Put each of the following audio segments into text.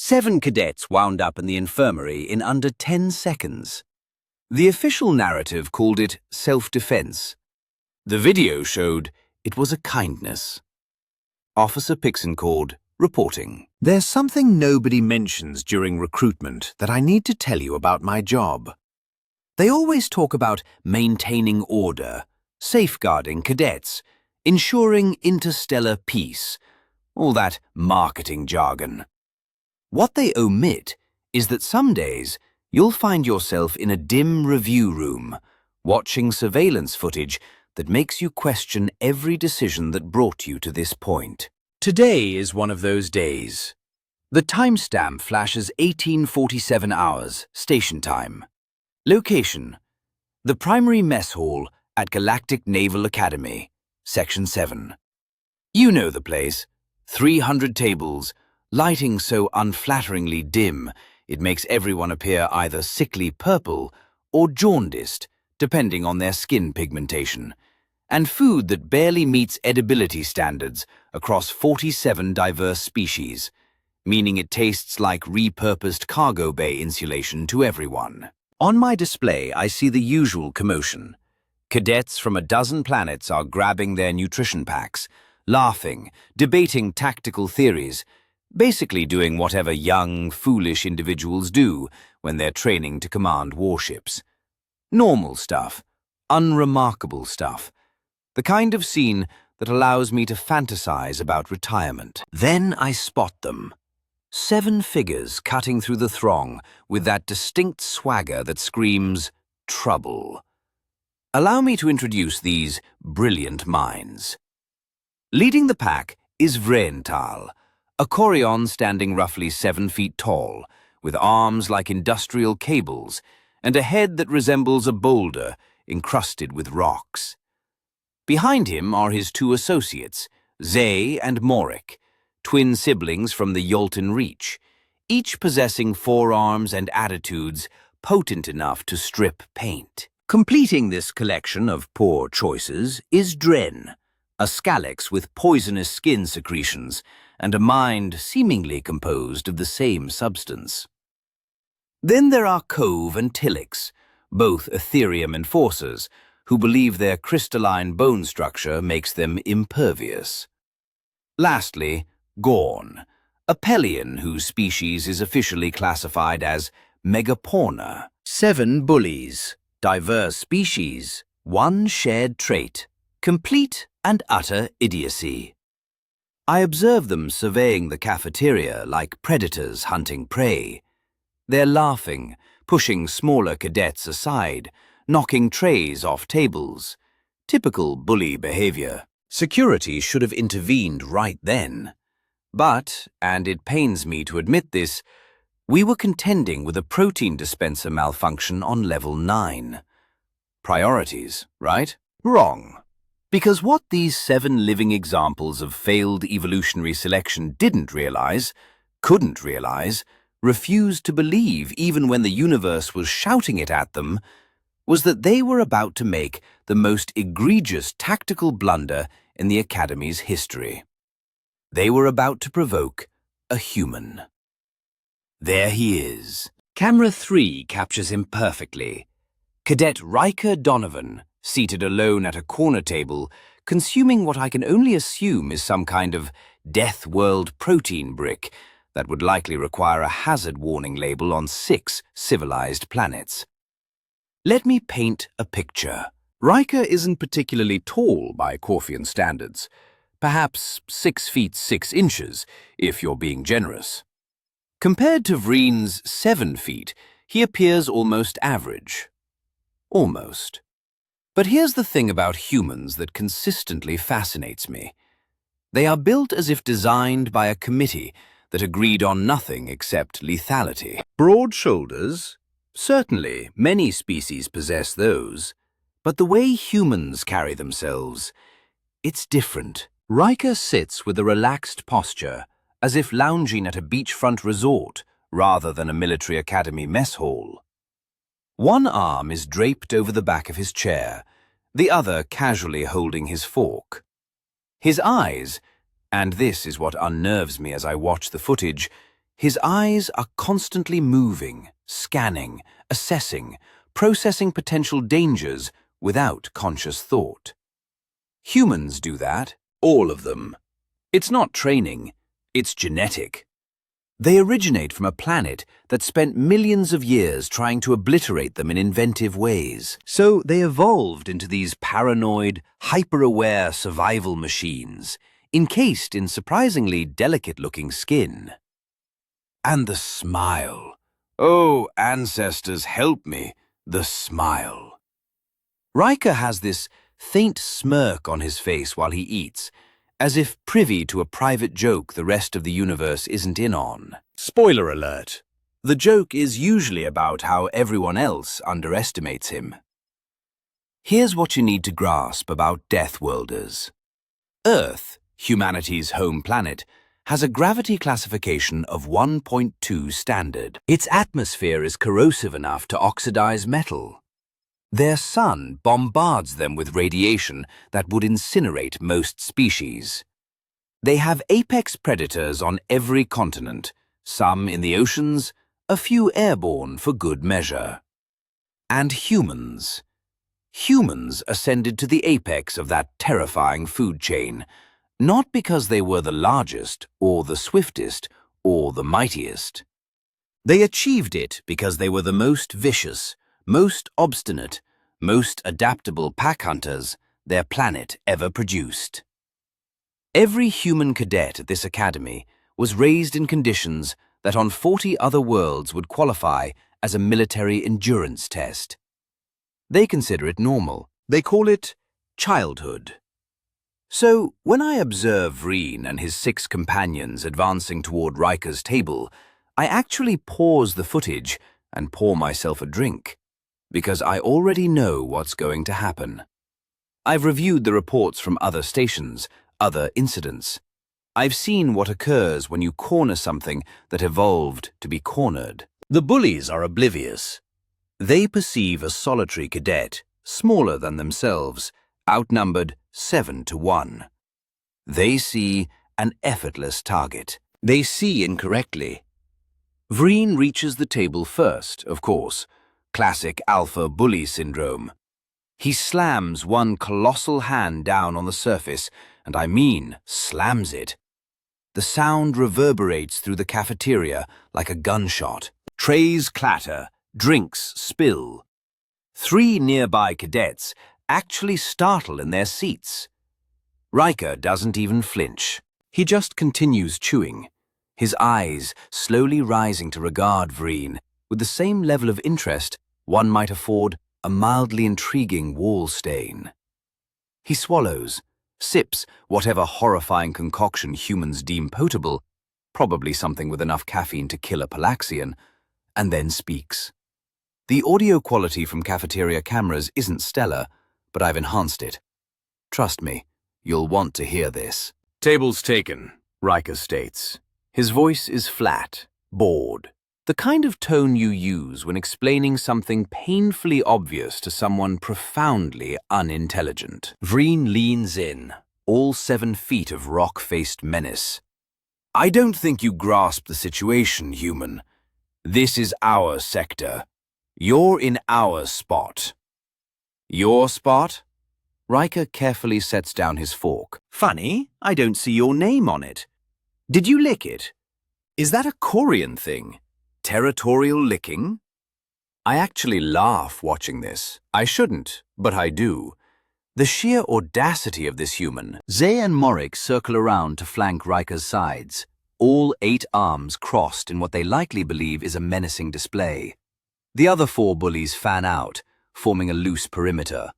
7 cadets wound up in the infirmary in under 10 seconds. The official narrative called it self-defense. The video showed it was a kindness. Officer Pixencord reporting. There's something nobody mentions during recruitment that I need to tell you about my job. They always talk about maintaining order, safeguarding cadets, ensuring interstellar peace, all that marketing jargon. What they omit is that some days you'll find yourself in a dim review room, watching surveillance footage that makes you question every decision that brought you to this point. Today is one of those days. The timestamp flashes 1847 hours, station time. Location: the primary mess hall at Galactic Naval Academy, Section 7. You know the place. 300 tables, lighting so unflatteringly dim it makes everyone appear either sickly purple or jaundiced, depending on their skin pigmentation, and food that barely meets edibility standards across 47 diverse species, meaning it tastes like repurposed cargo bay insulation to everyone. On my display, I see the usual commotion. Cadets from a dozen planets are grabbing their nutrition packs, laughing, debating tactical theories, basically doing whatever young, foolish individuals do when they're training to command warships. Normal stuff, unremarkable stuff, the kind of scene that allows me to fantasize about retirement. Then I spot them. 7 figures cutting through the throng with that distinct swagger that screams, trouble. Allow me to introduce these brilliant minds. Leading the pack is Vrental, a Corion standing roughly 7 feet tall, with arms like industrial cables and a head that resembles a boulder encrusted with rocks. Behind him are his 2 associates, Zay and Morik, twin siblings from the Yolton Reach, each possessing forearms and attitudes potent enough to strip paint. Completing this collection of poor choices is Dren, a Scalix with poisonous skin secretions and a mind seemingly composed of the same substance. Then there are Cove and Tillix, both Ethereum enforcers, who believe their crystalline bone structure makes them impervious. Lastly, Gorn, a Pelion whose species is officially classified as Megaporna. 7 bullies, diverse species, 1 shared trait, complete and utter idiocy. I observe them surveying the cafeteria like predators hunting prey. They're laughing, pushing smaller cadets aside, knocking trays off tables. Typical bully behavior. Security should have intervened right then. But, and it pains me to admit this, we were contending with a protein dispenser malfunction on level 9. Priorities, right? Wrong. Because what these 7 living examples of failed evolutionary selection couldn't realize, refused to believe even when the universe was shouting it at them, was that they were about to make the most egregious tactical blunder in the Academy's history. They were about to provoke a human. There he is. Camera 3 captures him perfectly. Cadet Riker Donovan, seated alone at a corner table, consuming what I can only assume is some kind of Deathworld protein brick that would likely require a hazard warning label on 6 civilized planets. Let me paint a picture. Riker isn't particularly tall by Corfian standards, perhaps 6 feet 6 inches, if you're being generous. Compared to Vreen's 7 feet, he appears almost average. Almost. But here's the thing about humans that consistently fascinates me. They are built as if designed by a committee that agreed on nothing except lethality. Broad shoulders? Certainly, many species possess those. But the way humans carry themselves, it's different. Riker sits with a relaxed posture, as if lounging at a beachfront resort rather than a military academy mess hall. One arm is draped over the back of his chair, the other casually holding his fork. His eyes, and this is what unnerves me as I watch the footage, His eyes are constantly moving, scanning, assessing, processing potential dangers without conscious thought. Humans do that, all of them. It's not training, it's genetic. They originate from a planet that spent millions of years trying to obliterate them in inventive ways. So they evolved into these paranoid, hyper-aware survival machines, encased in surprisingly delicate-looking skin. And the smile. Oh, ancestors, help me, the smile. Riker has this faint smirk on his face while he eats, as if privy to a private joke the rest of the universe isn't in on. Spoiler alert. The joke is usually about how everyone else underestimates him. Here's what you need to grasp about Deathworlders. Earth, humanity's home planet, has a gravity classification of 1.2 standard. Its atmosphere is corrosive enough to oxidize metal. Their sun bombards them with radiation that would incinerate most species. They have apex predators on every continent, some in the oceans, a few airborne for good measure. And humans. Humans ascended to the apex of that terrifying food chain, not because they were the largest, or the swiftest, or the mightiest. They achieved it because they were the most vicious, most obstinate, most adaptable pack hunters their planet ever produced. Every human cadet at this academy was raised in conditions that on 40 other worlds would qualify as a military endurance test. They consider it normal. They call it childhood. So, when I observe Vreen and his 6 companions advancing toward Riker's table, I actually pause the footage and pour myself a drink, because I already know what's going to happen. I've reviewed the reports from other stations, other incidents. I've seen what occurs when you corner something that evolved to be cornered. The bullies are oblivious. They perceive a solitary cadet, smaller than themselves, outnumbered 7 to 1. They see an effortless target. They see incorrectly. Vreen reaches the table first, of course. Classic alpha bully syndrome. He slams one colossal hand down on the surface, and I mean slams it. The sound reverberates through the cafeteria like a gunshot. Trays clatter, drinks spill. 3 nearby cadets actually startle in their seats. Riker doesn't even flinch. He just continues chewing, his eyes slowly rising to regard Vreen with the same level of interest one might afford a mildly intriguing wall stain. He swallows, sips whatever horrifying concoction humans deem potable, probably something with enough caffeine to kill a Palaxian, and then speaks. The audio quality from cafeteria cameras isn't stellar, but I've enhanced it. Trust me, you'll want to hear this. "Table's taken," Riker states. His voice is flat, bored. The kind of tone you use when explaining something painfully obvious to someone profoundly unintelligent. Vreen leans in, all 7 feet of rock-faced menace. "I don't think you grasp the situation, human. This is our sector. You're in our spot." "Your spot?" Riker carefully sets down his fork. "Funny, I don't see your name on it. Did you lick it? Is that a Korean thing? Territorial licking?" I actually laugh watching this. I shouldn't, but I do. The sheer audacity of this human. Zay and Morik circle around to flank Riker's sides, all 8 arms crossed in what they likely believe is a menacing display. The other 4 bullies fan out, forming a loose perimeter.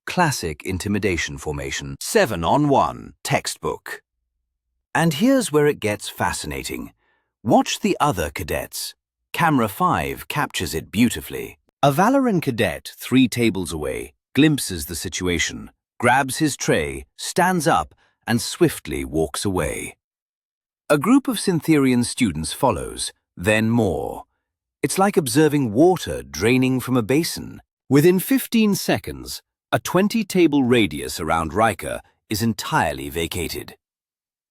Classic intimidation formation. 7 on 1, textbook. And here's where it gets fascinating. Watch the other cadets. Camera 5 captures it beautifully. A Valoran cadet 3 tables away glimpses the situation, grabs his tray, stands up, and swiftly walks away. A group of Syntherian students follows, then more. It's like observing water draining from a basin. Within 15 seconds, a 20-table radius around Riker is entirely vacated.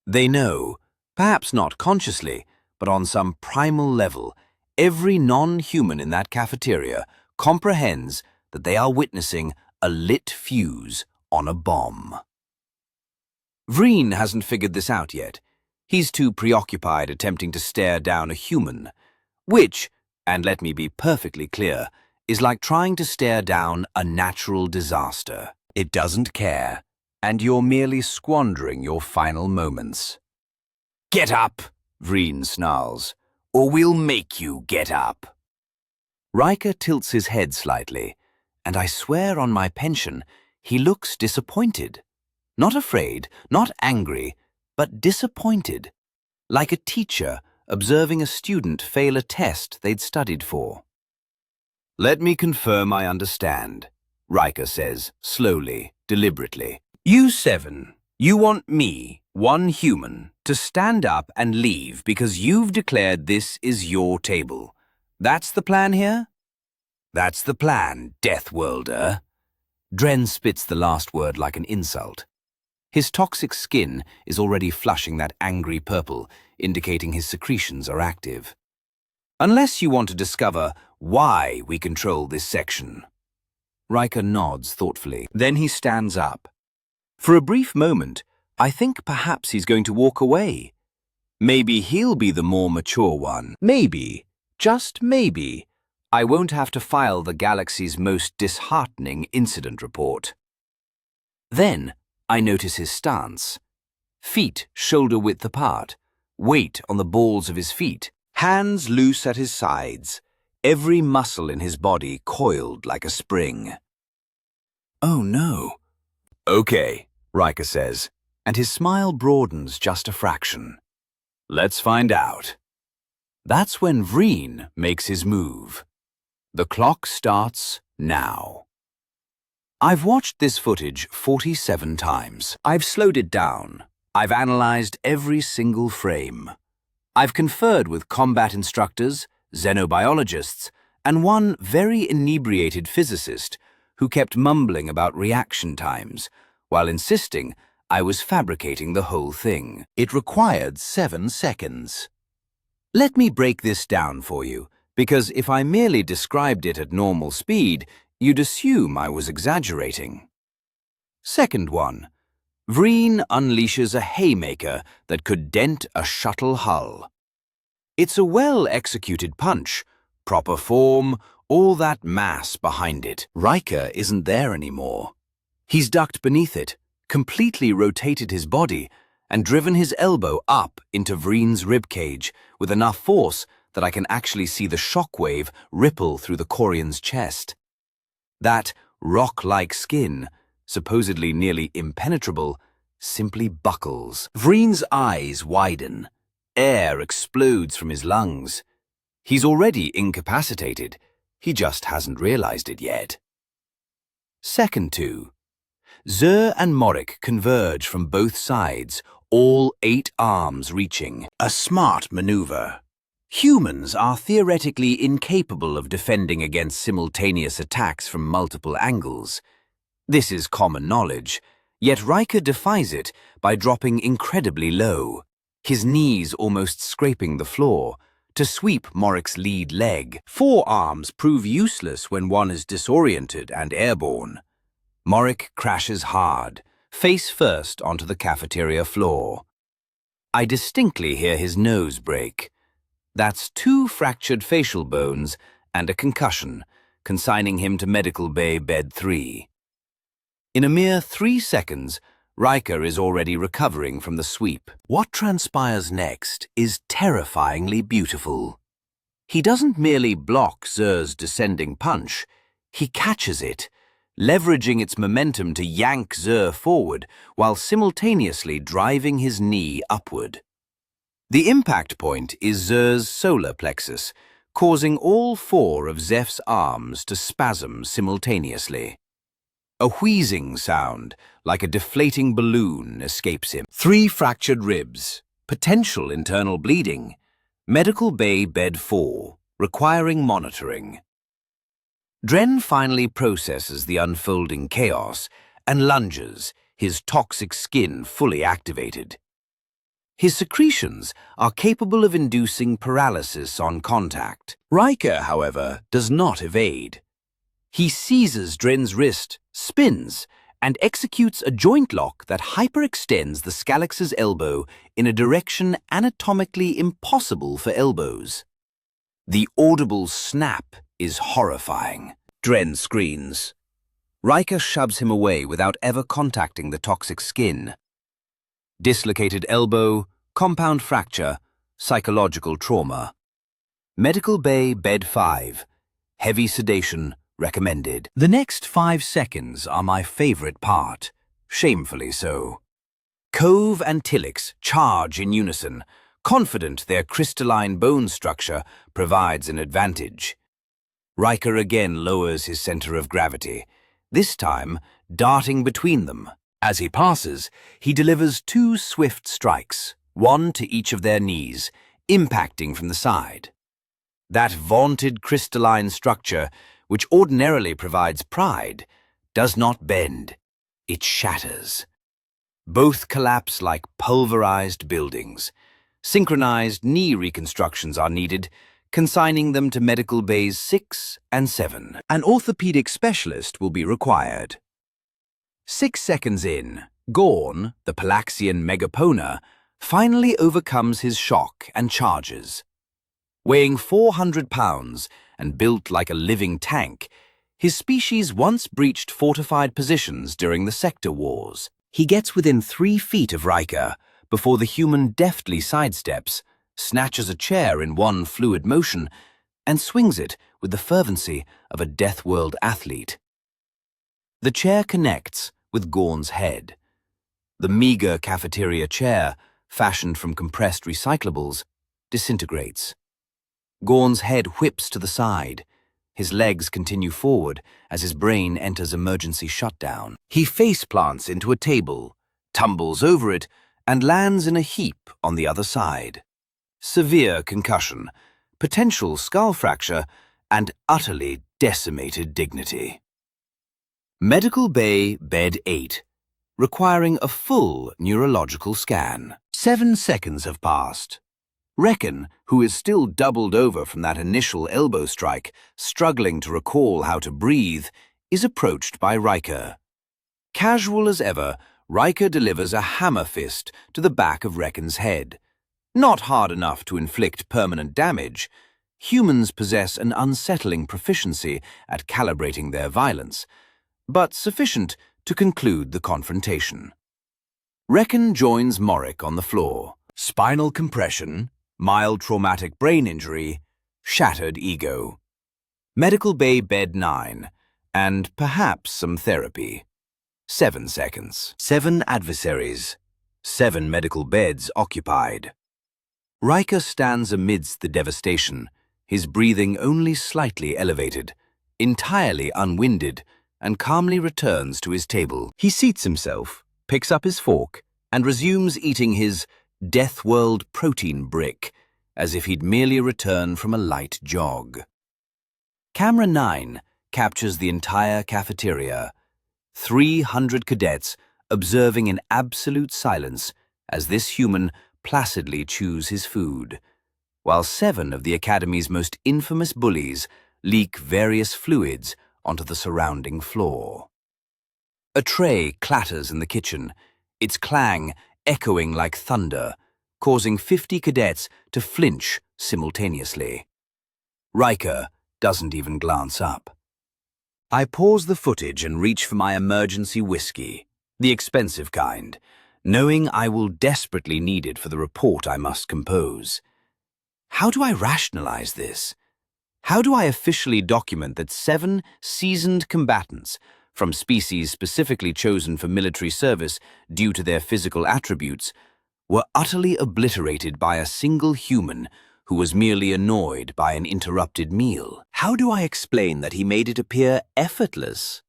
They know, perhaps not consciously, but on some primal level, every non-human in that cafeteria comprehends that they are witnessing a lit fuse on a bomb. Vreen hasn't figured this out yet. He's too preoccupied attempting to stare down a human, which, and let me be perfectly clear, is like trying to stare down a natural disaster. It doesn't care, and you're merely squandering your final moments. "Get up," Vreen snarls, "or we'll make you get up." Riker tilts his head slightly, and I swear on my pension, he looks disappointed. Not afraid, not angry, but disappointed, like a teacher observing a student fail a test they'd studied for. "Let me confirm I understand," Riker says, slowly, deliberately. "You seven, you want me, one human, to stand up and leave because you've declared this is your table. That's the plan here?" "That's the plan, Deathworlder." Dren spits the last word like an insult. His toxic skin is already flushing that angry purple, indicating his secretions are active. "Unless you want to discover why we control this section." Riker nods thoughtfully. Then he stands up. For a brief moment, I think perhaps he's going to walk away. Maybe he'll be the more mature one. Maybe, just maybe, I won't have to file the galaxy's most disheartening incident report. Then I notice his stance. Feet shoulder-width apart, weight on the balls of his feet, hands loose at his sides, every muscle in his body coiled like a spring. "Oh no." "Okay," Riker says, and his smile broadens just a fraction. "Let's find out." That's when Vreen makes his move. The clock starts now. I've watched this footage 47 times. I've slowed it down. I've analyzed every single frame. I've conferred with combat instructors, xenobiologists, and one very inebriated physicist who kept mumbling about reaction times while insisting I was fabricating the whole thing. It required 7 seconds. Let me break this down for you, because if I merely described it at normal speed, you'd assume I was exaggerating. Second one. Vreen unleashes a haymaker that could dent a shuttle hull. It's a well-executed punch, proper form, all that mass behind it. Riker isn't there anymore. He's ducked beneath it, completely rotated his body, and driven his elbow up into Vreen's ribcage with enough force that I can actually see the shockwave ripple through the Quarian's chest. That rock-like skin, supposedly nearly impenetrable, simply buckles. Vreen's eyes widen. Air explodes from his lungs. He's already incapacitated. He just hasn't realized it yet. Second two. Zur and Morik converge from both sides, all 8 arms reaching. A smart maneuver. Humans are theoretically incapable of defending against simultaneous attacks from multiple angles. This is common knowledge, yet Riker defies it by dropping incredibly low, his knees almost scraping the floor, to sweep Morik's lead leg. 4 arms prove useless when one is disoriented and airborne. Morik crashes hard, face first onto the cafeteria floor. I distinctly hear his nose break. That's 2 fractured facial bones and a concussion, consigning him to medical bay bed 3. In a mere 3 seconds, Riker is already recovering from the sweep. What transpires next is terrifyingly beautiful. He doesn't merely block Zur's descending punch, he catches it, leveraging its momentum to yank Zur forward while simultaneously driving his knee upward. The impact point is Zur's solar plexus, causing all 4 of Zeph's arms to spasm simultaneously. A wheezing sound, like a deflating balloon, escapes him. 3 fractured ribs, potential internal bleeding, medical bay bed 4, requiring monitoring. Dren finally processes the unfolding chaos and lunges, his toxic skin fully activated. His secretions are capable of inducing paralysis on contact. Riker, however, does not evade. He seizes Dren's wrist, spins, and executes a joint lock that hyperextends the Scalex's elbow in a direction anatomically impossible for elbows. The audible snap is horrifying. Dren screams. Riker shoves him away without ever contacting the toxic skin. Dislocated elbow, compound fracture, psychological trauma. Medical Bay Bed 5. Heavy sedation recommended. The next 5 seconds are my favorite part, shamefully so. Cove and Tillix charge in unison, confident their crystalline bone structure provides an advantage. Riker again lowers his center of gravity, this time darting between them. As he passes, he delivers 2 swift strikes, one to each of their knees, impacting from the side. That vaunted crystalline structure, which ordinarily provides pride, does not bend. It shatters. Both collapse like pulverized buildings. Synchronized knee reconstructions are needed, consigning them to Medical Bays 6 and 7. An orthopedic specialist will be required. 6 seconds in, Gorn, the Palaxian megapona, finally overcomes his shock and charges. Weighing 400 pounds and built like a living tank, his species once breached fortified positions during the sector wars. He gets within 3 feet of Riker before the human deftly sidesteps, snatches a chair in one fluid motion, and swings it with the fervency of a Deathworld athlete. The chair connects with Gorn's head. The meager cafeteria chair, fashioned from compressed recyclables, disintegrates. Gorn's head whips to the side. His legs continue forward as his brain enters emergency shutdown. He face-plants into a table, tumbles over it, and lands in a heap on the other side. Severe concussion, potential skull fracture, and utterly decimated dignity. Medical Bay Bed 8, requiring a full neurological scan. 7 seconds have passed. Reckon, who is still doubled over from that initial elbow strike, struggling to recall how to breathe, is approached by Riker. Casual as ever, Riker delivers a hammer fist to the back of Reckon's head. Not hard enough to inflict permanent damage. Humans possess an unsettling proficiency at calibrating their violence, but sufficient to conclude the confrontation. Reckon joins Morrick on the floor. Spinal compression, mild traumatic brain injury, shattered ego. Medical Bay Bed 9, and perhaps some therapy. 7 seconds. 7 adversaries. 7 medical beds occupied. Riker stands amidst the devastation, his breathing only slightly elevated, entirely unwinded, and calmly returns to his table. He seats himself, picks up his fork, and resumes eating his Deathworld protein brick, as if he'd merely returned from a light jog. Camera 9 captures the entire cafeteria. 300 cadets observing in absolute silence as this human placidly chews his food, while 7 of the Academy's most infamous bullies leak various fluids onto the surrounding floor. A tray clatters in the kitchen, its clang echoing like thunder, causing 50 cadets to flinch simultaneously. Riker doesn't even glance up. I pause the footage and reach for my emergency whiskey, the expensive kind, knowing I will desperately need it for the report I must compose. How do I rationalize this? How do I officially document that 7 seasoned combatants, from species specifically chosen for military service due to their physical attributes, were utterly obliterated by a single human who was merely annoyed by an interrupted meal? How do I explain that he made it appear effortless?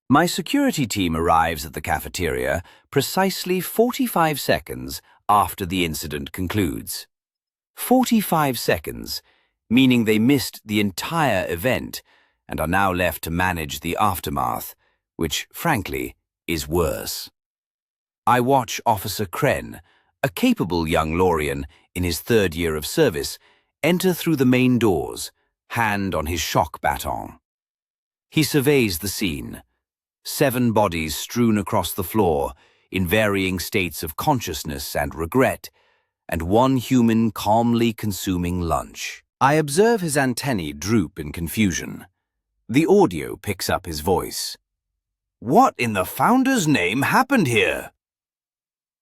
My security team arrives at the cafeteria precisely 45 seconds after the incident concludes. 45 seconds, meaning they missed the entire event and are now left to manage the aftermath, which, frankly, is worse. I watch Officer Kren, A capable young Lorian, in his 3rd year of service, enter through the main doors, hand on his shock baton. He surveys the scene. 7 bodies strewn across the floor, in varying states of consciousness and regret, and 1 human calmly consuming lunch. I observe his antennae droop in confusion. The audio picks up his voice. What in the founder's name happened here?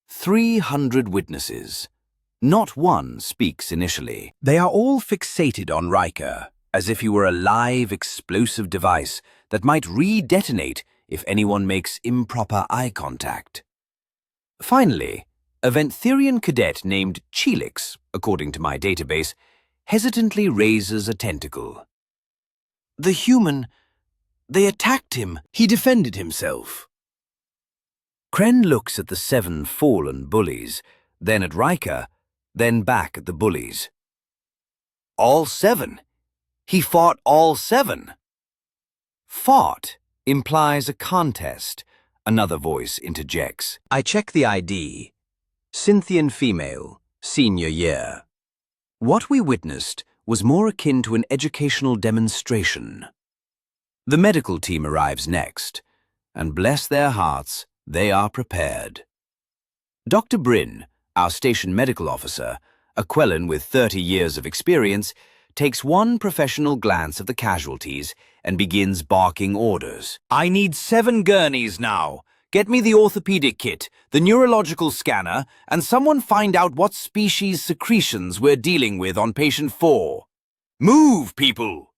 300 witnesses. Not one speaks initially. They are all fixated on Riker, as if he were a live, explosive device that might re-detonate if anyone makes improper eye contact. Finally, a Ventherian cadet named Chelix, according to my database, hesitantly raises a tentacle. The human, they attacked him. He defended himself. Kren looks at the 7 fallen bullies, then at Riker, then back at the bullies. All 7? He fought all 7? Fought implies a contest, another voice interjects. I check the ID. Cynthian female, senior year. What we witnessed was more akin to an educational demonstration. The medical team arrives next, and bless their hearts, they are prepared. Dr. Bryn, our station medical officer, a Quellan with 30 years of experience, takes one professional glance at the casualties and begins barking orders. I need 7 gurneys now. Get me the orthopedic kit, the neurological scanner, and someone find out what species secretions we're dealing with on patient 4. Move, people!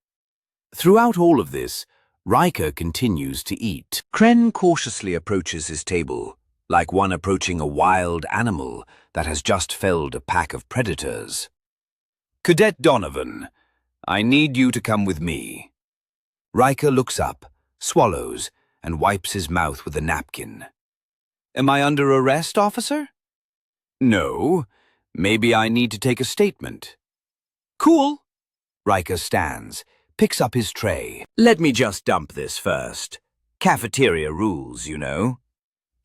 Throughout all of this, Riker continues to eat. Kren cautiously approaches his table, like one approaching a wild animal that has just felled a pack of predators. Cadet Donovan, I need you to come with me. Riker looks up, swallows, and wipes his mouth with a napkin. Am I under arrest, officer? No. Maybe I need to take a statement. Cool. Riker stands, picks up his tray. Let me just dump this first. Cafeteria rules, you know.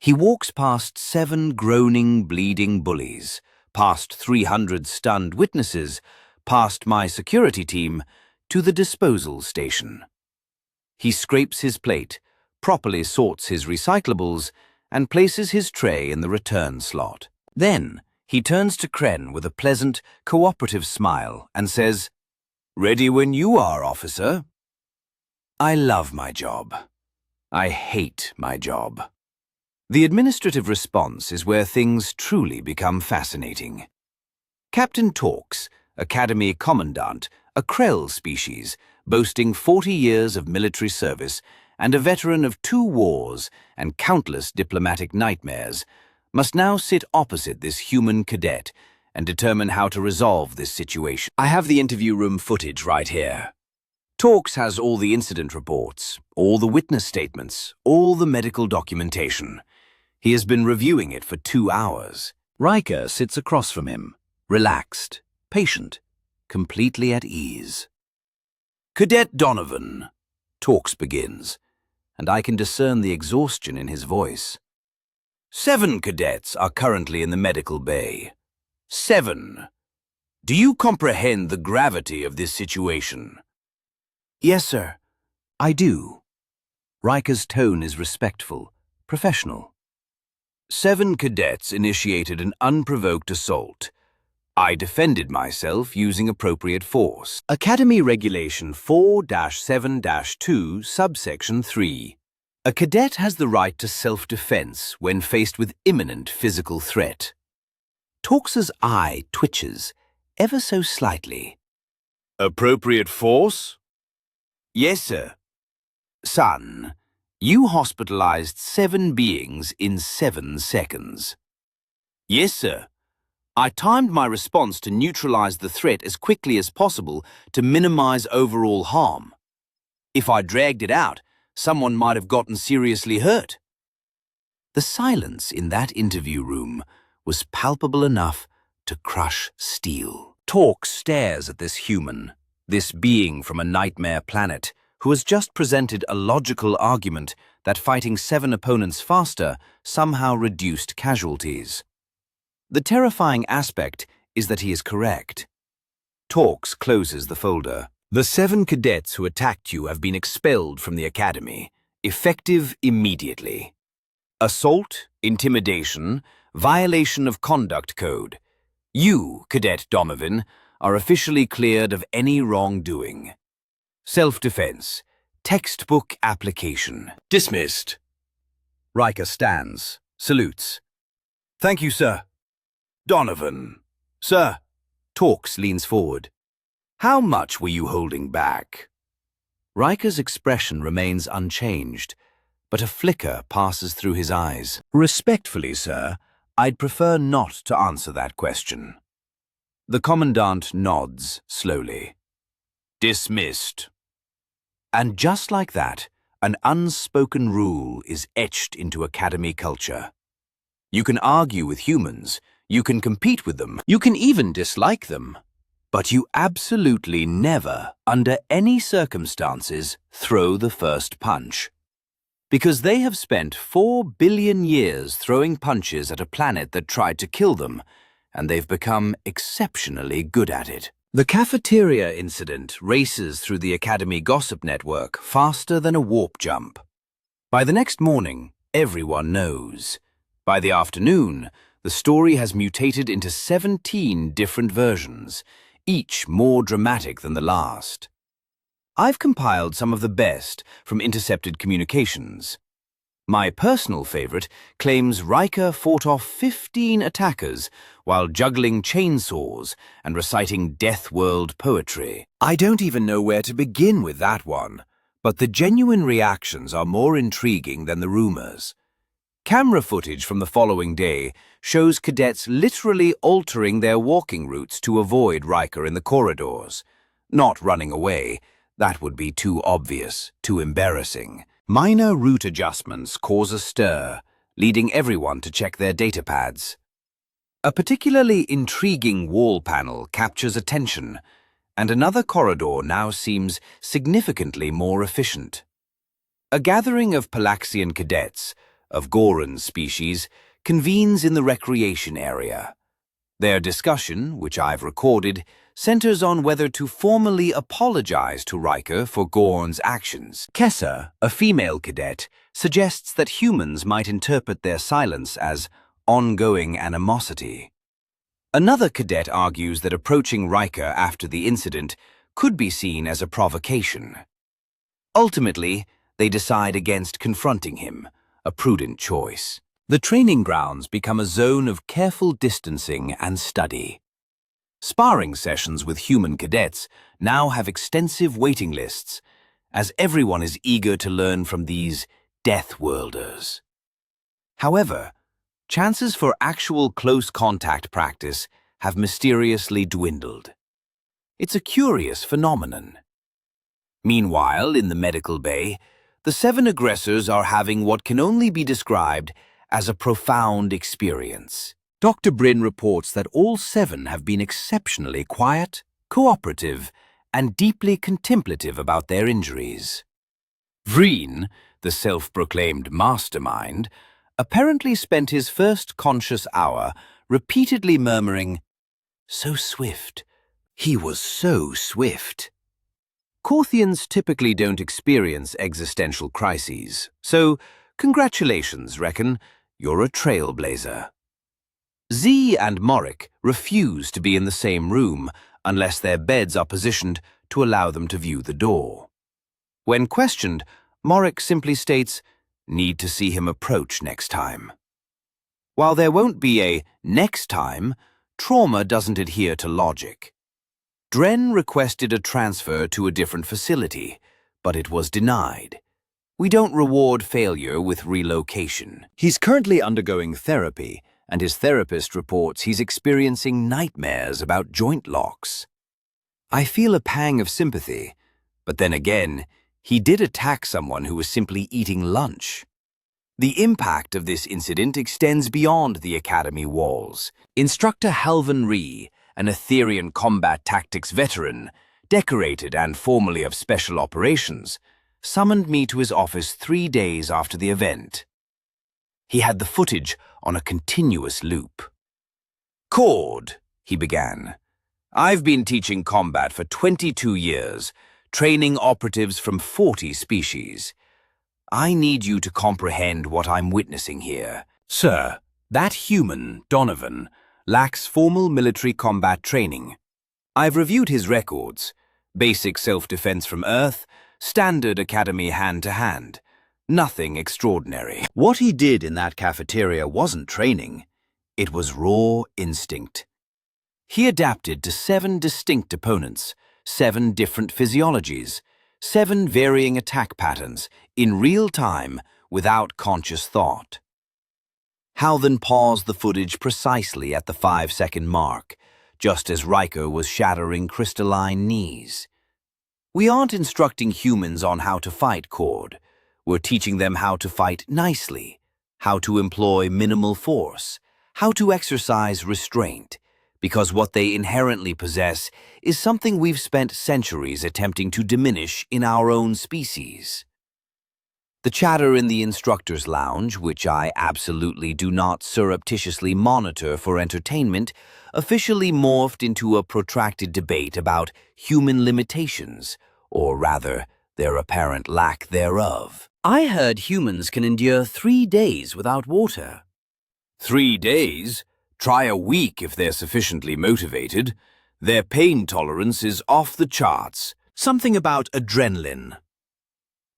He walks past 7 groaning, bleeding bullies, past 300 stunned witnesses, past my security team, to the disposal station. He scrapes his plate, properly sorts his recyclables, and places his tray in the return slot. Then he turns to Kren with a pleasant, cooperative smile and says, Ready when you are, officer. I love my job. I hate my job. The administrative response is where things truly become fascinating. Captain Torx, Academy Commandant, a Krell species, boasting 40 years of military service and a veteran of 2 wars and countless diplomatic nightmares, must now sit opposite this human cadet and determine how to resolve this situation. I have the interview room footage right here. Torx has all the incident reports, all the witness statements, all the medical documentation. He has been reviewing it for 2 hours. Riker sits across from him, relaxed, patient, completely at ease. Cadet Donovan, Torx begins, and I can discern the exhaustion in his voice. 7 cadets are currently in the medical bay. 7. Do you comprehend the gravity of this situation? Yes, sir. I do. Riker's tone is respectful, professional. 7 cadets initiated an unprovoked assault. I defended myself using appropriate force. Academy Regulation 4-7-2, subsection 3. A cadet has the right to self-defense when faced with imminent physical threat. Torx's eye twitches, ever so slightly. Appropriate force? Yes, sir. Son, you hospitalized 7 beings in 7 seconds. Yes, sir. I timed my response to neutralize the threat as quickly as possible to minimize overall harm. If I dragged it out, someone might have gotten seriously hurt. The silence in that interview room was palpable enough to crush steel. Torx stares at this human, this being from a nightmare planet, who has just presented a logical argument that fighting 7 opponents faster somehow reduced casualties. The terrifying aspect is that he is correct. Talks closes the folder. The 7 cadets who attacked you have been expelled from the academy, effective immediately. Assault, intimidation, violation of conduct code. You, Cadet Donovan, are officially cleared of any wrongdoing. Self-defense, textbook application. Dismissed. Riker stands, salutes. Thank you, sir. Donovan. Sir. Talks leans forward. How much were you holding back? Riker's expression remains unchanged, but a flicker passes through his eyes. Respectfully, sir, I'd prefer not to answer that question. The Commandant nods slowly. Dismissed. And just like that, an unspoken rule is etched into Academy culture. You can argue with humans, you can compete with them, you can even dislike them. But you absolutely never, under any circumstances, throw the first punch. Because they have spent 4 billion years throwing punches at a planet that tried to kill them, and they've become exceptionally good at it. The cafeteria incident races through the Academy gossip network faster than a warp jump. By the next morning, everyone knows. By the afternoon, the story has mutated into 17 different versions, each more dramatic than the last. I've compiled some of the best from intercepted communications. My personal favorite claims Riker fought off 15 attackers while juggling chainsaws and reciting Deathworld poetry. I don't even know where to begin with that one, but the genuine reactions are more intriguing than the rumors. Camera footage from the following day shows cadets literally altering their walking routes to avoid Riker in the corridors. Not running away, that would be too obvious, too embarrassing. Minor route adjustments cause a stir, leading everyone to check their datapads. A particularly intriguing wall panel captures attention, and another corridor now seems significantly more efficient. A gathering of Palaxian cadets, of Goran species, convenes in the recreation area. Their discussion, which I've recorded, centers on whether to formally apologize to Riker for Gorn's actions. Kessa, a female cadet, suggests that humans might interpret their silence as ongoing animosity. Another cadet argues that approaching Riker after the incident could be seen as a provocation. Ultimately, they decide against confronting him, a prudent choice. The training grounds become a zone of careful distancing and study. Sparring sessions with human cadets now have extensive waiting lists, as everyone is eager to learn from these Deathworlders. However, chances for actual close contact practice have mysteriously dwindled. It's a curious phenomenon. Meanwhile, in the medical bay, the 7 aggressors are having what can only be described as a profound experience. Dr. Bryn reports that all 7 have been exceptionally quiet, cooperative, and deeply contemplative about their injuries. Vreen, the self-proclaimed mastermind, apparently spent his first conscious hour repeatedly murmuring, "So swift. He was so swift." Corthians typically don't experience existential crises, so congratulations, reckon, you're a trailblazer. Z and Morik refuse to be in the same room unless their beds are positioned to allow them to view the door. When questioned, Morik simply states, "Need to see him approach next time." While there won't be a next time, trauma doesn't adhere to logic. Dren requested a transfer to a different facility, but it was denied. We don't reward failure with relocation. He's currently undergoing therapy, and his therapist reports he's experiencing nightmares about joint locks. I feel a pang of sympathy, but then again, he did attack someone who was simply eating lunch. The impact of this incident extends beyond the academy walls. Instructor Halvan Ree, an Etherian combat tactics veteran, decorated and formerly of special operations, summoned me to his office 3 days after the event. He had the footage on a continuous loop. Cord, he began. I've been teaching combat for 22 years, training operatives from 40 species. I need you to comprehend what I'm witnessing here. Sir, that human, Donovan, lacks formal military combat training. I've reviewed his records. Basic self-defense from Earth, standard academy hand-to-hand. Nothing extraordinary. What he did in that cafeteria wasn't training. It was raw instinct. He adapted to 7 distinct opponents, 7 different physiologies, 7 varying attack patterns, in real time, without conscious thought. Hal then paused the footage precisely at the 5-second mark, just as Riker was shattering crystalline knees. We aren't instructing humans on how to fight, Cord. We're teaching them how to fight nicely, how to employ minimal force, how to exercise restraint, because what they inherently possess is something we've spent centuries attempting to diminish in our own species. The chatter in the instructor's lounge, which I absolutely do not surreptitiously monitor for entertainment, officially morphed into a protracted debate about human limitations, or rather, their apparent lack thereof. I heard humans can endure 3 days without water. 3 days? Try a week if they're sufficiently motivated. Their pain tolerance is off the charts. Something about adrenaline.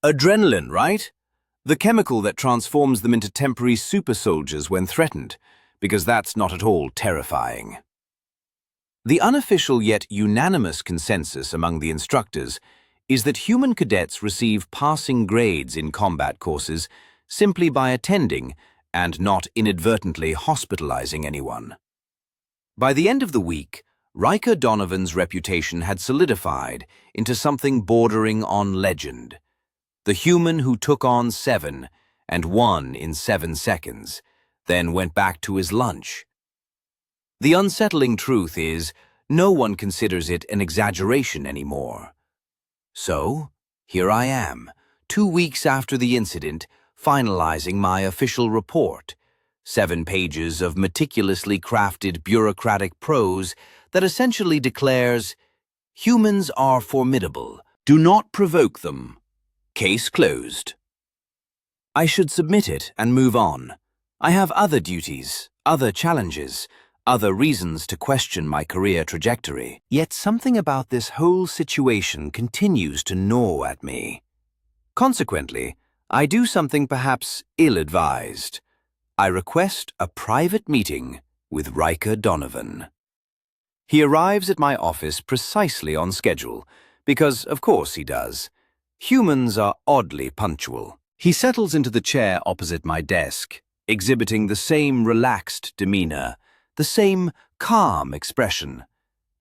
Adrenaline, right? The chemical that transforms them into temporary super soldiers when threatened, because that's not at all terrifying. The unofficial yet unanimous consensus among the instructors is that human cadets receive passing grades in combat courses simply by attending and not inadvertently hospitalizing anyone. By the end of the week, Riker Donovan's reputation had solidified into something bordering on legend. The human who took on 7 and won in 7 seconds, then went back to his lunch. The unsettling truth is, no one considers it an exaggeration anymore. So, here I am, 2 weeks after the incident, finalizing my official report, 7 pages of meticulously crafted bureaucratic prose that essentially declares, humans are formidable, do not provoke them. Case closed. I should submit it and move on. I have other duties, other challenges, other reasons to question my career trajectory. Yet something about this whole situation continues to gnaw at me. Consequently, I do something perhaps ill-advised. I request a private meeting with Riker Donovan. He arrives at my office precisely on schedule, because of course he does. Humans are oddly punctual. He settles into the chair opposite my desk, exhibiting the same relaxed demeanor, the same calm expression,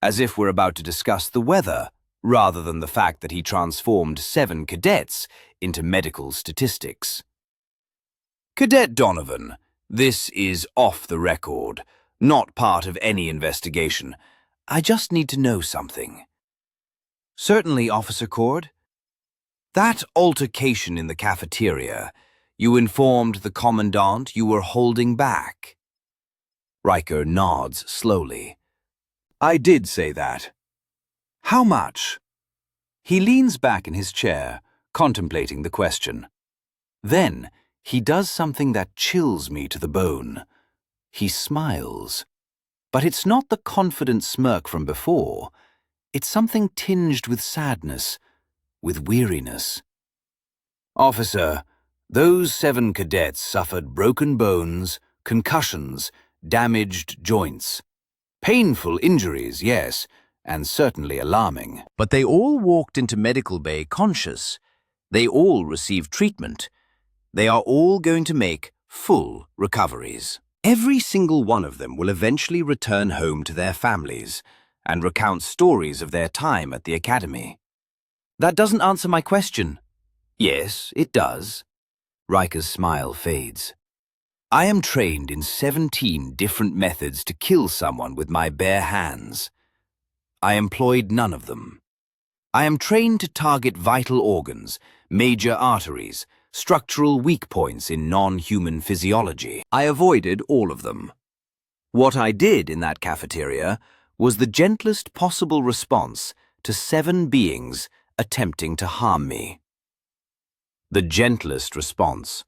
as if we're about to discuss the weather, rather than the fact that he transformed 7 cadets into medical statistics. Cadet Donovan, this is off the record, not part of any investigation. I just need to know something. Certainly, Officer Cord. That altercation in the cafeteria, you informed the Commandant you were holding back. Riker nods slowly. I did say that. How much? He leans back in his chair, contemplating the question. Then, he does something that chills me to the bone. He smiles. But it's not the confident smirk from before. It's something tinged with sadness, with weariness. Officer, those 7 cadets suffered broken bones, concussions, damaged joints. Painful injuries, yes, and certainly alarming. But they all walked into medical bay conscious. They all received treatment. They are all going to make full recoveries. Every single one of them will eventually return home to their families and recount stories of their time at the academy. That doesn't answer my question. Yes, it does. Riker's smile fades. I am trained in 17 different methods to kill someone with my bare hands. I employed none of them. I am trained to target vital organs, major arteries, structural weak points in non-human physiology. I avoided all of them. What I did in that cafeteria was the gentlest possible response to 7 beings attempting to harm me. The gentlest response.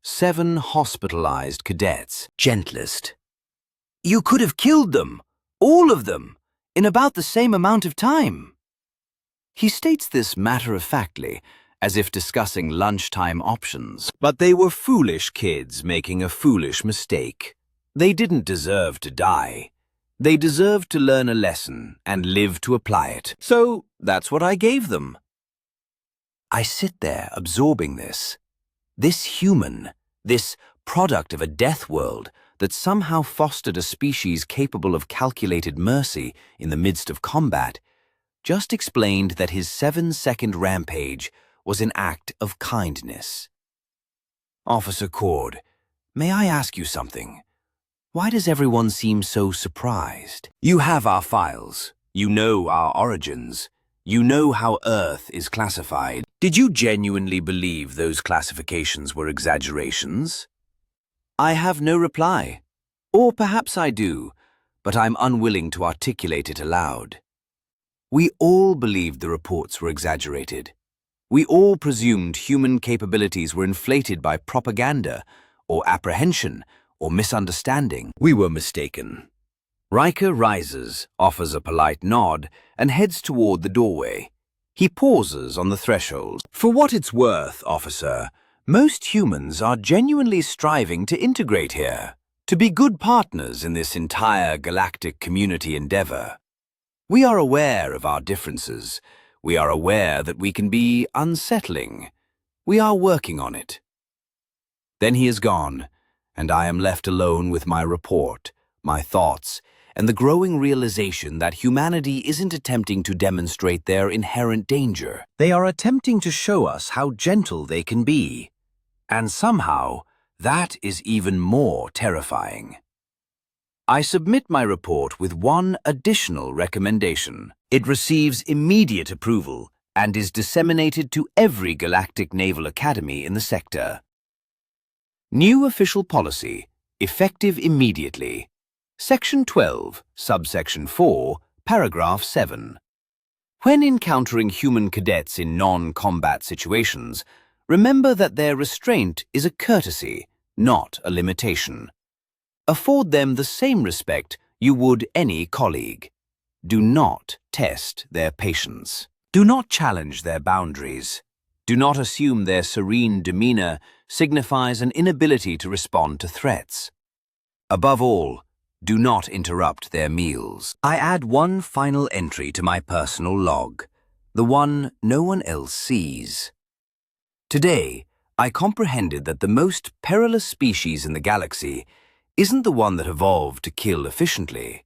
7 hospitalized cadets. Gentlest. You could have killed them, all of them, in about the same amount of time. He states this matter-of-factly, as if discussing lunchtime options. But they were foolish kids making a foolish mistake. They didn't deserve to die. They deserved to learn a lesson and live to apply it. So that's what I gave them. I sit there absorbing this. This human, this product of a death world that somehow fostered a species capable of calculated mercy in the midst of combat, just explained that his 7-second rampage was an act of kindness. Officer Cord, may I ask you something? Why does everyone seem so surprised? You have our files. You know our origins. You know how Earth is classified. Did you genuinely believe those classifications were exaggerations? I have no reply. Or perhaps I do, but I'm unwilling to articulate it aloud. We all believed the reports were exaggerated. We all presumed human capabilities were inflated by propaganda, or apprehension, or misunderstanding. We were mistaken. Riker rises, offers a polite nod, and heads toward the doorway. He pauses on the threshold. For what it's worth, officer, most humans are genuinely striving to integrate here, to be good partners in this entire galactic community endeavor. We are aware of our differences. We are aware that we can be unsettling. We are working on it. Then he is gone, and I am left alone with my report, my thoughts, and the growing realization that humanity isn't attempting to demonstrate their inherent danger. They are attempting to show us how gentle they can be. And somehow, that is even more terrifying. I submit my report with one additional recommendation. It receives immediate approval and is disseminated to every Galactic Naval Academy in the sector. New official policy, effective immediately. Section 12, subsection 4, paragraph 7. When encountering human cadets in non-combat situations, remember that their restraint is a courtesy, not a limitation. Afford them the same respect you would any colleague. Do not test their patience. Do not challenge their boundaries. Do not assume their serene demeanor signifies an inability to respond to threats. Above all, do not interrupt their meals. I add one final entry to my personal log, the one no one else sees. Today, I comprehended that the most perilous species in the galaxy isn't the one that evolved to kill efficiently.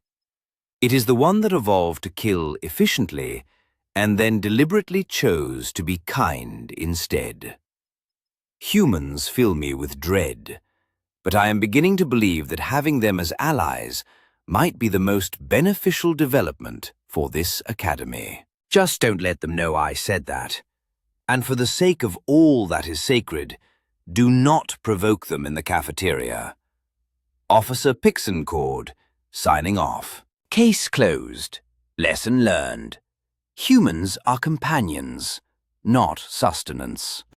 It is the one that evolved to kill efficiently and then deliberately chose to be kind instead. Humans fill me with dread, but I am beginning to believe that having them as allies might be the most beneficial development for this academy. Just don't let them know I said that. And for the sake of all that is sacred, do not provoke them in the cafeteria. Officer Pixencord, signing off. Case closed. Lesson learned. Humans are companions, not sustenance.